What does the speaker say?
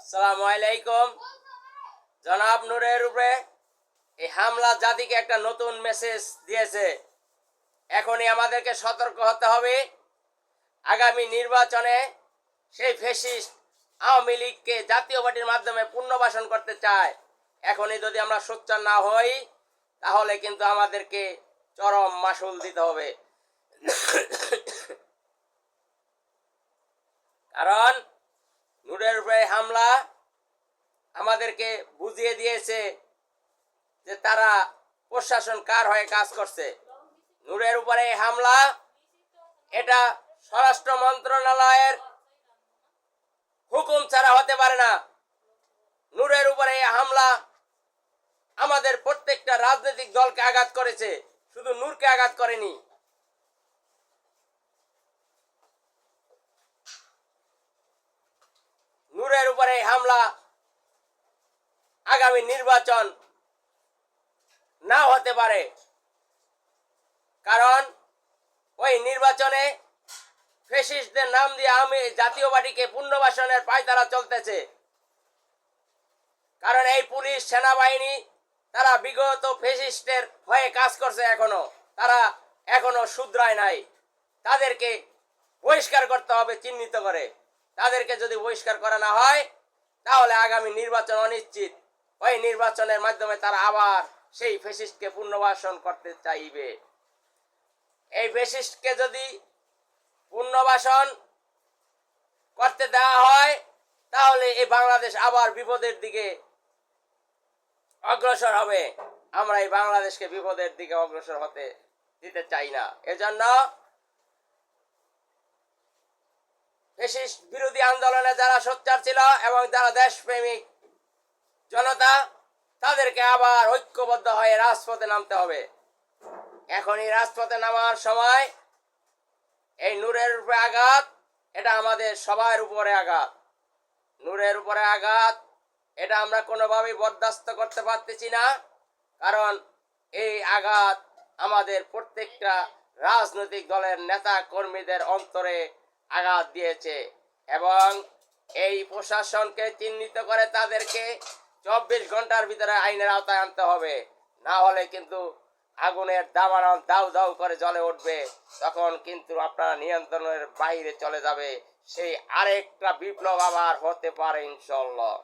আসসালামু আলাইকুম। জনাব নূরের উপরে এই হামলা জাতিকে একটা নতুন মেসেজ দিয়েছে। এখনই আমাদেরকে সতর্ক হতে হবে। আগামী নির্বাচনে সেই ফ্যাসিস্ট আওয়ামী লীগকে জাতীয় পার্টির মাধ্যমে পুনর্বাসন করতে চায়। এখনই যদি আমরা সোচ্চার না হই তাহলে কিন্তু আমাদেরকে চরম মাসুল দিতে হবে। কারণ নূরের উপরে হামলা আমাদেরকে বুঝিয়ে দিয়েছে যে তারা প্রশাসন কার হয়ে কাজ করছে। নূরের উপরে হামলা এটা স্বরাষ্ট্র মন্ত্রণালয়ের হুকুম ছাড়া হতে পারে না। নূরের উপরে হামলা আমাদের প্রত্যেকটা রাজনৈতিক দলকে আঘাত করেছে, শুধু নূরকে আঘাত করেনি। নূরের উপরে হামলা আগামী নির্বাচন না হতে পারে, কারণ ওই নির্বাচনে ফ্যাসিস্টদের নাম দিয়ে আমি জাতীয় পার্টিকে পুনর্বাসনের পায়তারা চলতেছে। কারণ এই পুলিশ সেনাবাহিনী তারা বিগত ফ্যাসিস্টের হয়ে কাজ করছে, তারা এখনো শুধরায় নাই। তাদেরকে বহিষ্কার করতে হবে চিহ্নিত করে। তাদেরকে যদি বহিষ্কার করা না হয় তাহলে আগামী নির্বাচন অনিশ্চিত। ওই নির্বাচনের মাধ্যমে তারা আবার সেই ফ্যাসিস্টকে পুনর্বাসন করতে চাইবে। এই ফ্যাসিস্টকে যদি পুনর্বাসন করতে দেওয়া হয় তাহলে এই বাংলাদেশ আবার বিপদের দিকে অগ্রসর হবে। আমরা এই বাংলাদেশকে বিপদের দিকে অগ্রসর হতে দিতে চাই না। এজন্য ফ্যাসিস্ট বিরোধী আন্দোলনে যারা সোচ্চার ছিল এবং যারা দেশপ্রেমিক জনতা, তাদেরকে আবার ঐক্যবদ্ধ হয়ে রাজপথে নামতে হবে। এখনই রাজপথে নামার সময়। এই নূরের উপরে আঘাত এটা আমাদের সবার উপরে আঘাত। নূরের উপরে আঘাত এটা আমরা কোনোভাবেই বরদাস্ত করতে পারতেছি না, কারণ এই আঘাত আমাদের প্রত্যেকটা রাজনৈতিক দলের নেতা কর্মীদের অন্তরে আঘাত দিয়েছে। এবং এই প্রশাসনকে চিহ্নিত করে তাদেরকে 24 ঘন্টার ভিতরে আইনের আওতায় আনতে হবে। না হলে কিন্তু আগুনের দাবানল দাউ দাউ করে জ্বলে উঠবে, তখন কিন্তু আপনারা নিয়ন্ত্রণের বাইরে চলে যাবে। সেই আরেকটা বিপ্লব আবার হতে পারে ইনশাআল্লাহ।